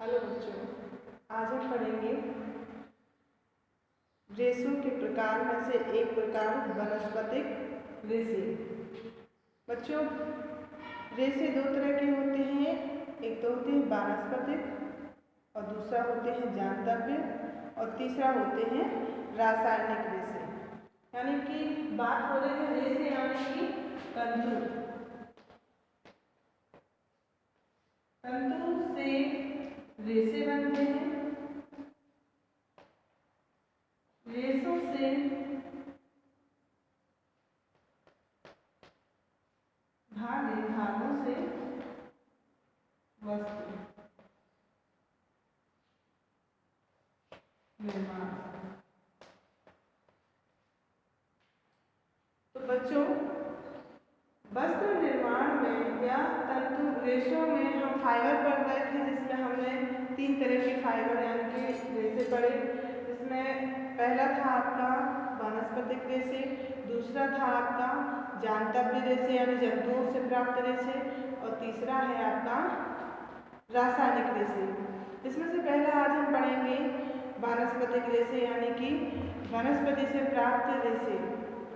Hello बच्चों, आज हम पढ़ेंगे रेशों के प्रकार में से एक प्रकार वनस्पतिक रेशे। बच्चों, रेशे दो तरह के होते हैं, एक तो होते हैं वानस्पतिक और दूसरा होते हैं जानतव्य और तीसरा होते हैं रासायनिक रेशे। यानी कि बात हो रही है रेशे यानी कि तंतु। तंतु से रेशे बनते हैं, रेशों से धागों से वस्तु निर्माण। तो बच्चों, वस्त्र निर्माण में या तंतु रेशों में हम फाइबर पढ़ रहे थे, जिसमें हमने 3 तरह के फाइबर यानी कि रेशे पढ़े। इसमें पहला था आपका वानस्पतिक रेशे, दूसरा था आपका जानतव्य रेशे यानी जंतुओं से प्राप्त रेशे और तीसरा है आपका रासायनिक रेशे। इसमें से पहला आज हम पढ़ेंगे वानस्पतिक रेशे यानी कि वनस्पति से प्राप्त रेशे।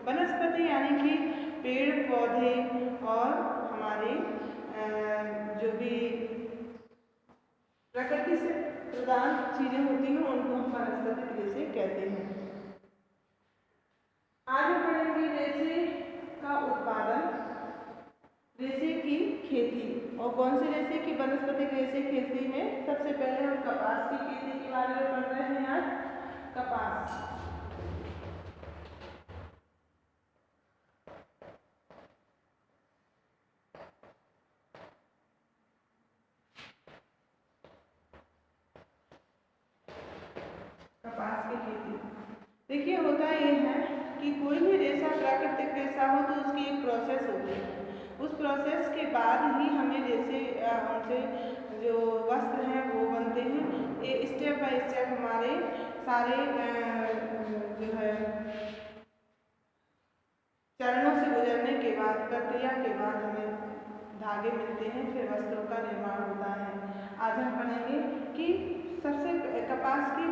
वनस्पति यानी कि पेड़ पौधे और हमारे जो भी प्रकृति से प्रदान चीजें होती हैं उनको हम वनस्पतिक रेशे कहते हैं। आज हम पढ़ेंगे रेशे का उत्पादन, रेशे की खेती। और कौन से रेशे की? वनस्पतिक रेशे खेती में सबसे पहले हम कपास की खेती के बारे में पढ़ रहे हैं। आज कपास। कपास की खेती देखिए, होता ये है कि कोई भी रेशा प्राकृतिक रेशा हो तो उसकी एक प्रोसेस होती है। उस प्रोसेस के बाद ही हमें रेशे उनसे जो वस्त्र हैं वो बनते हैं। ये स्टेप बाय स्टेप हमारे सारे जो है चरणों से गुजरने के बाद, प्रक्रिया के बाद हमें धागे मिलते हैं, फिर वस्त्रों का निर्माण होता है। आज हम पढ़ेंगे कि सबसे कपास की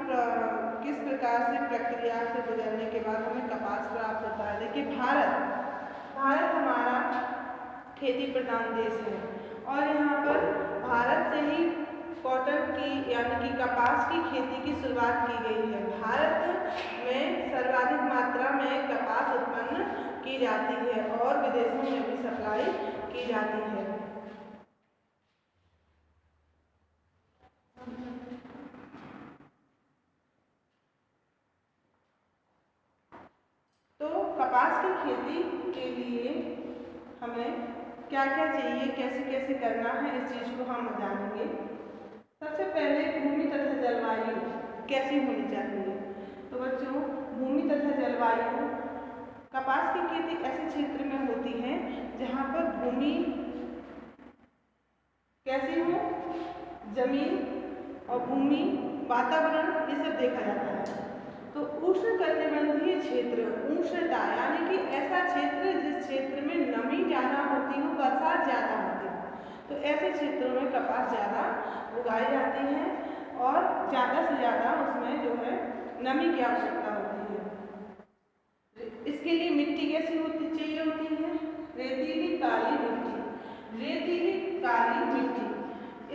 किस प्रकार से प्रक्रिया से गुजरने के बाद हमें कपास प्राप्त होता है। देखिए, भारत हमारा खेती प्रधान देश है और यहाँ पर भारत से ही कॉटन की यानी कि कपास की खेती की शुरुआत की गई है। भारत में सर्वाधिक मात्रा में कपास उत्पन्न की जाती है और विदेशों में भी सप्लाई की जाती है। तो कपास की खेती के लिए हमें क्या क्या चाहिए, कैसे कैसे करना है, इस चीज को हम जानेंगे। सबसे पहले भूमि तथा जलवायु कैसी होनी चाहिए। तो बच्चों, भूमि तथा जलवायु, कपास की खेती ऐसे क्षेत्र में होती है जहाँ पर भूमि कैसी हो, जमीन और भूमि, वातावरण, ये सब देखा जाता है। तो उष्णकटिबंधीय क्षेत्र, उष्णता यानी कि ऐसा क्षेत्र जिस क्षेत्र में नमी ज़्यादा होती हो, बरसात ज़्यादा होती हो, तो ऐसे क्षेत्रों में कपास ज़्यादा उगाई जाती है और ज़्यादा से ज़्यादा उसमें जो है नमी की आवश्यकता होती है। इसके लिए मिट्टी कैसी चाहिए होती है? रेतीली काली मिट्टी। रेतीली काली मिट्टी,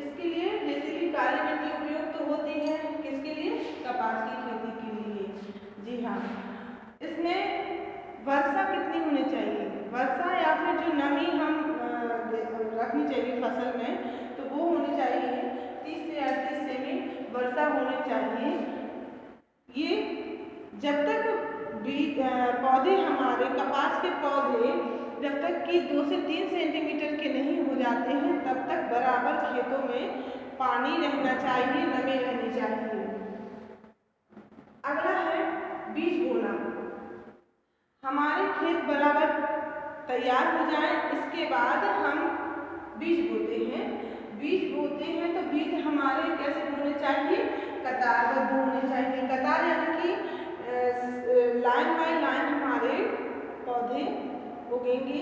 इसके लिए रेतीली काली मिट्टी उपयुक्त होती है। किसके लिए? कपास की खेती के लिए। जी हाँ। इसमें वर्षा कितनी होनी चाहिए? वर्षा या फिर जो नमी हम रखनी चाहिए फसल में, तो वो होनी चाहिए 30 से 38 सेमी वर्षा होनी चाहिए। ये जब तक पौधे, हमारे कपास के पौधे जब तक कि 2 से 3 सेंटीमीटर के नहीं हो जाते हैं, तब तक बराबर खेतों में पानी रहना चाहिए, नमी रहनी चाहिए। अगला है बीज बोना। हमारे खेत बराबर तैयार हो जाए, इसके बाद हम बीज बोते हैं। बीज बोते हैं तो बीज हमारे कैसे बोने चाहिए? कतारबद्ध होने चाहिए। कतार यानी कि लाइन बाय लाइन हमारे पौधे उगेंगे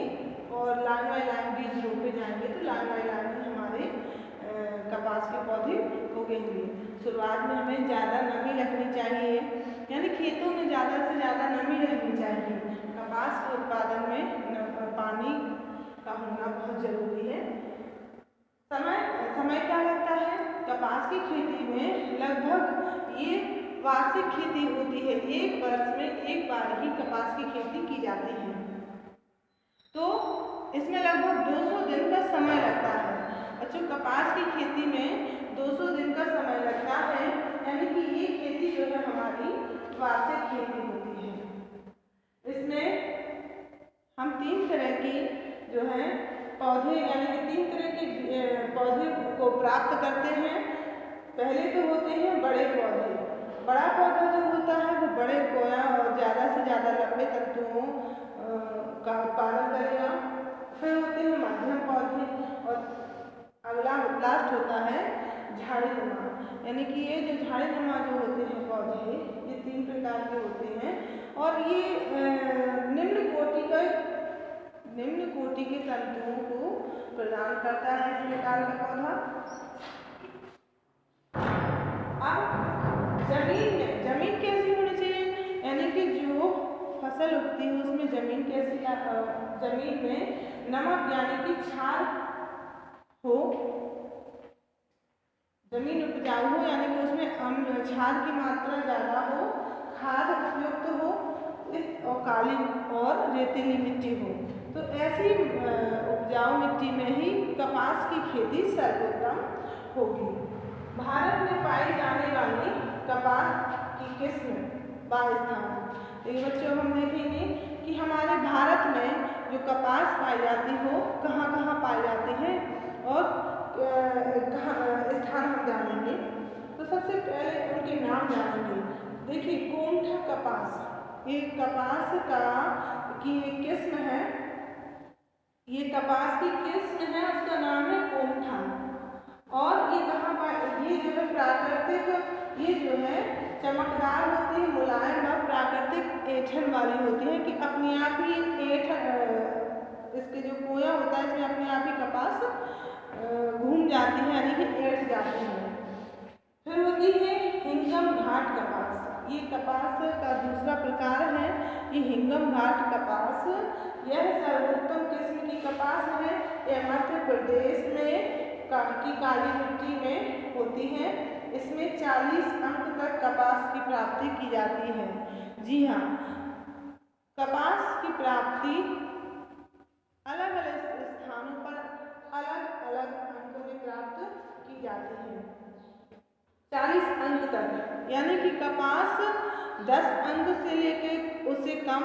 और लाइन बाय लाइन बीज रोपे जाएंगे, तो लाइन बाय लाइन ही हमारे कपास के पौधे उगेंगे। शुरुआत में हमें ज़्यादा नमी रखनी चाहिए, यानी खेतों में ज़्यादा से ज़्यादा नमी रखनी चाहिए। कपास के उत्पादन में पानी का होना बहुत ज़रूरी है। समय क्या लगता है? कपास की खेती में लगभग ये वार्षिक खेती होती है, एक वर्ष में एक बार ही कपास की खेती की जाती है, तो इसमें लगभग 200 दिन का समय लगता है। बच्चों, कपास की खेती में 200 दिन का समय लगता है, यानी कि ये खेती जो है हमारी वार्षिक खेती होती है। इसमें हम 3 तरह की जो है पौधे, यानी कि 3 तरह के पौधे को प्राप्त करते हैं। पहले तो होते हैं बड़े पौधे। बड़ा पौधा जो होता है वो बड़े कोया और ज़्यादा से ज़्यादा लंबे तंतुओं का उत्पादन करेगा। फिर होते हैं मध्यम पौधे और अगला लास्ट होता है झाड़ीनुमा, यानी कि ये जो झाड़ीनुमा जो होते हैं पौधे, ये 3 प्रकार के होते हैं और ये निम्न कोटि के तंतुओं को प्रदान करता है इस प्रकार का पौधा। अब जमीन कैसी होनी चाहिए, यानी कि जो फसल उगती है उसमें जमीन कैसी, जमीन में नमक यानी कि क्षार हो, जमीन उपजाऊ हो, यानी कि उसमें क्षार की मात्रा ज़्यादा हो, खाद उपयुक्त हो, और काली और रेतीली मिट्टी हो। तो ऐसी उपजाऊ मिट्टी में ही कपास की खेती सर्वोत्तम होगी। भारत में पाई जाने वाली कपास की किस्म बास्थान। तो ये बच्चों हम देखेंगे कि हमारे भारत में जो कपास पाई जाती हो कहाँ कहाँ पाई जाती है और स्थान हम जानेंगे। तो सबसे पहले उनके नाम जानेंगे। देखिए, कोमठा कपास, ये कपास की एक किस्म है, ये कपास की किस्म है, उसका नाम है कोमठा। और ये कहाँ पर, ये जो है प्राकृतिक, ये जो है चमकदार होती है, मुलायम और प्राकृतिक ऐंठन वाली होती है कि अपने आप ही इसके जो कोया होता है इसमें अपने आप ही कपास घूम जाती है, यानी कि ऐंठ जाती है। फिर होती है हिंगम घाट कपास, ये कपास का दूसरा प्रकार है, ये हिंगम घाट कपास। यह सर्वोत्तम किस्म की कपास है। यह मध्य प्रदेश में की काली मिट्टी में होती है। इसमें 40 अंक तक कपास की प्राप्ति की जाती है। जी हाँ, कपास की प्राप्ति अलग अलग स्थानों पर अलग अलग अंकों में प्राप्त की जाती है। 40 अंक तक, यानी कि कपास 10 अंक से लेकर उससे कम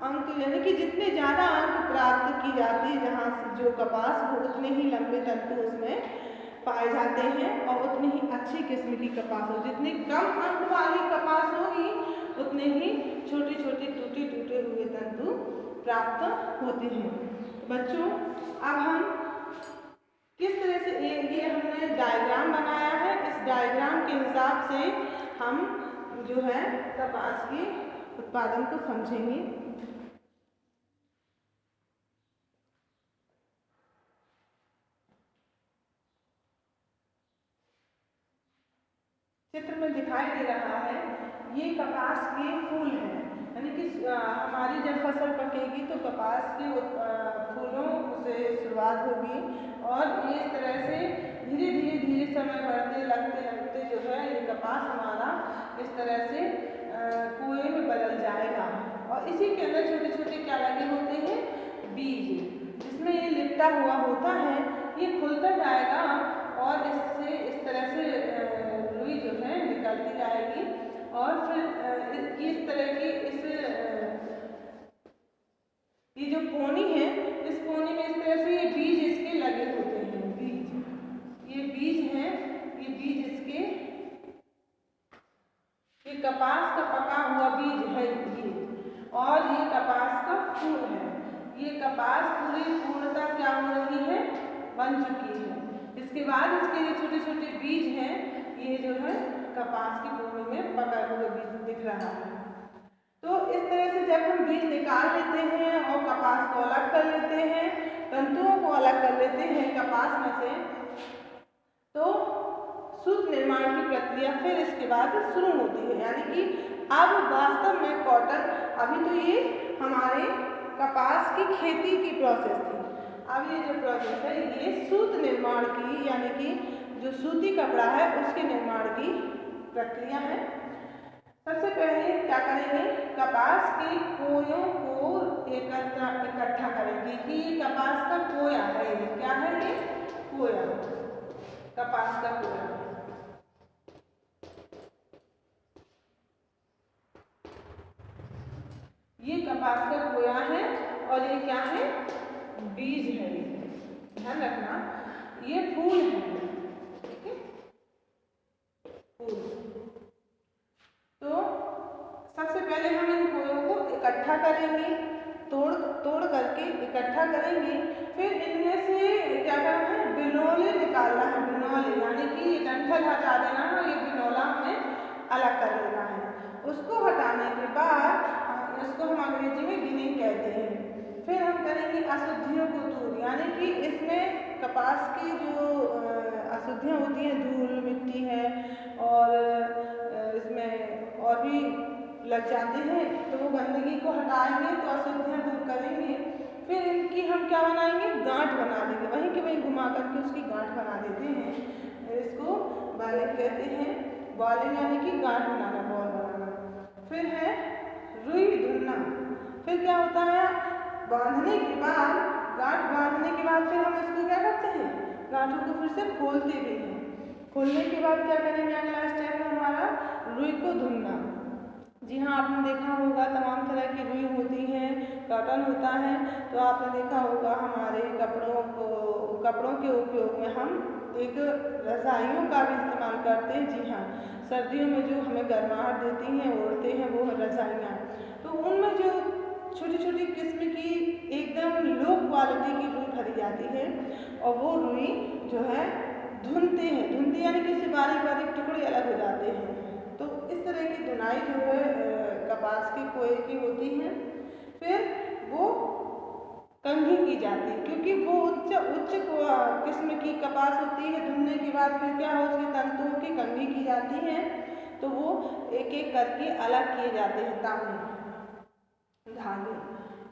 अंक, यानी कि जितने ज़्यादा अंक प्राप्त की जाती है जहाँ से जो कपास हो, उतने ही लंबे तंतु उसमें पाए जाते हैं और उतनी ही अच्छी किस्म की कपास हो। जितनी कम अंक वाली कपास होगी उतने ही छोटे छोटे टूटे हुए तंतु प्राप्त होते हैं। बच्चों, अब हम किस तरह से ये हमने डायग्राम बनाया है, इस डायग्राम के हिसाब से हम जो है कपास के उत्पादन को समझेंगे। चित्र में दिखाई दे रहा है, ये कपास के फूल हैं, यानी कि हमारी जब फसल पकेगी तो कपास के फूलों से शुरुआत होगी और इस तरह से धीरे धीरे समय बढ़ते लगते जो है ये कपास हमारा इस तरह से कुएं में बदल जाएगा। और इसी के अंदर छोटे छोटे क्या लगे होते हैं, बीज, जिसमें ये लिपटा हुआ होता है, ये खुलता जाएगा और इससे इस तरह से रुई जो है निकलती जाएगी और फिर इस तरह की ये जो पोनी है, इस पोनी में इस तरह से ये बीज इसके लगे होते हैं। ये बीज हैं, ये बीज इसके, ये कपास का पका हुआ बीज है ये, और ये कपास का फूल है। ये कपास पूरी पूर्णता क्या हो रही है, बन चुकी है। इसके बाद इसके जो छोटे छोटे बीज हैं, ये जो है कपास की भूमि में पका हुआ बीज दिख रहा है। तो इस तरह से जब हम बीज निकाल लेते हैं और कपास को अलग कर लेते हैं, तंतुओं को अलग कर लेते हैं कपास में से, तो सूत निर्माण की प्रक्रिया फिर इसके बाद शुरू होती है, यानी कि अब वास्तव में कॉटन, अभी तो ये हमारे कपास की खेती की प्रोसेस थी, अब ये जो प्रोसेस है ये सूत निर्माण की, यानी कि जो सूती कपड़ा है उसके निर्माण की प्रक्रिया है। सबसे पहले क्या करेंगे, कपास के कोयों को इकट्ठा करेंगे कि ये कपास का कोया है, ये क्या है, ये कोया, कपास का कोया। ये कपास का कोया है और ये क्या है, बीज है, ये ध्यान रखना, ये फूल है, ठीक है, फूल। तो सबसे पहले हम इन कोयों को इकट्ठा करेंगे, तोड़ करके इकट्ठा करेंगे, फिर इनमें से क्या करना है, बिनौले निकालना है, बिनौले यानी कि ये डंठल हटा देना है, ये बिनौला हमें अलग कर लेना है। उसको हटाने के बाद इसको हम अंग्रेजी में गिनिंग कहते हैं। फिर हम करेंगे अशुद्धियों को दूर, यानी कि इसमें कपास की जो अशुद्धियाँ होती हैं, धूल मिट्टी है और इसमें और भी लग जाते हैं, तो वो गंदगी को हटाएंगे, तो अशुद्धियाँ दूर करेंगे। फिर इनकी हम क्या बनाएंगे, गांठ बना देंगे, वहीं के वहीं घुमा करके उसकी गांठ बना देते हैं, इसको बॉलिंग कहते हैं, बॉलिंग यानी कि गांठ बनाना, बॉल बनाना। फिर है रुई धुलना, फिर क्या होता है, बांधने के बाद, गांठ बांधने के बाद फिर हम इसको क्या करते हैं, गांठों को फिर से खोलते भी हैं। खोलने के बाद क्या करेंगे, अगला स्टेप है हमारा रुई को धुलना। जी हाँ, आपने देखा होगा तमाम तरह की रुई होती है, कॉटन होता है, तो आपने देखा होगा हमारे कपड़ों के उपयोग में हम एक रजाइयों का भी इस्तेमाल करते हैं। जी हाँ, सर्दियों में जो हमें गर्माहट देती हैं, ओढ़ते हैं, वो रजाइयाँ, तो उनमें जो छोटी छोटी किस्म की एकदम लो क्वालिटी की रुई भरी जाती है और वो रुई जो है धुनते यानी कि बारीक बारीक टुकड़े अलग हो जाते हैं। तो इस तरह की धुनाई जो है कपास के कोये की होती है। फिर वो कंघी की जाती है, क्योंकि वो उच्च किस्म की कपास होती है। धुलने के बाद फिर क्या है, उसके तंतुओं की कंघी की जाती है, तो वो एक एक करके अलग किए जाते हैं धागे।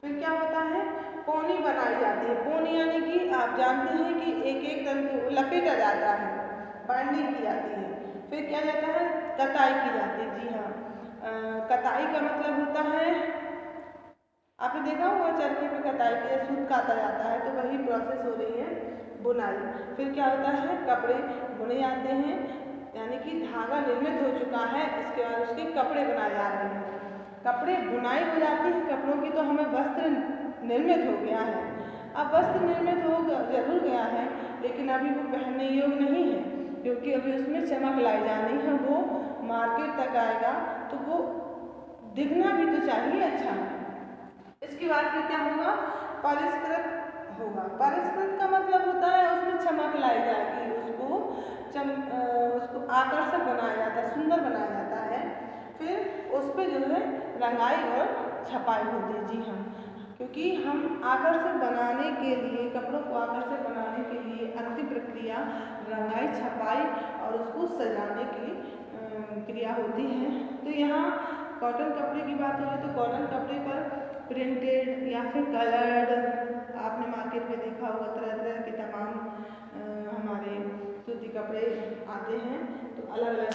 फिर क्या होता है, पोनी बनाई जाती है। पोनी यानी कि आप जानते हैं कि एक एक तंतु लपेटा जाता है, बाइंडिंग की जाती है। फिर क्या जाता है, कताई की जाती है। जी हाँ, कताई का मतलब होता है, आपने देखा होगा चरखे पे कताई के सूत काटा जाता है, तो वही प्रोसेस हो रही है बुनाई। फिर क्या होता है, कपड़े बुने जाते हैं, यानी कि धागा निर्मित हो चुका है, इसके बाद उसके कपड़े बनाए जा रहे हैं। कपड़े बुनाई हो जाती है कपड़ों की, तो हमें वस्त्र निर्मित हो गया है। अब वस्त्र निर्मित हो जरूर गया है, लेकिन अभी वो पहनने योग्य नहीं है, क्योंकि अभी उसमें चमक लाई जानी है, वो मार्केट तक आएगा, तो वो दिखना भी तो चाहिए अच्छा। इसके बाद फिर क्या होगा, परिष्कृत होगा। परिष्कृत का मतलब होता है उसमें चमक लाई जाएगी, उसको आकर्षक बनाया जाता है, सुंदर बनाया जाता है। फिर उस पर जो है रंगाई और छपाई होती है। जी हाँ, क्योंकि हम आकर्षक बनाने के लिए, कपड़ों को आकर्षक बनाने के लिए अंतिम प्रक्रिया रंगाई, छपाई और उसको सजाने की क्रिया होती है। तो यहाँ कॉटन कपड़े की बात हो रही, तो कॉटन कपड़े पर प्रिंटेड या फिर कलर्ड, आपने मार्केट में देखा होगा तरह तरह के तमाम हमारे सूती कपड़े आते हैं, तो अलग अलग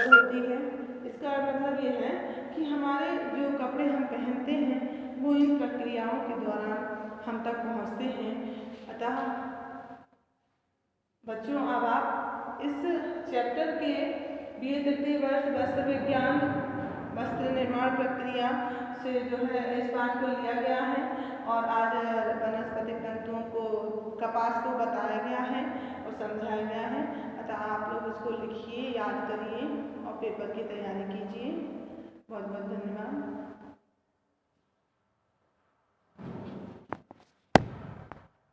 होती है। इसका मतलब ये है कि हमारे जो कपड़े हम पहनते हैं वो इन प्रक्रियाओं के द्वारा हम तक पहुंचते हैं। अतः बच्चों, अब आप इस चैप्टर के BA तृतीय वर्ष वस्त्र विज्ञान वस्त्र निर्माण प्रक्रिया से जो है इस बात को लिया गया है और आज वनस्पतिक तंतुओं को, कपास को बताया गया है और समझाया गया है। अतः आप लोग इसको लिखिए, याद करिए और पेपर की तैयारी कीजिए। बहुत बहुत धन्यवाद।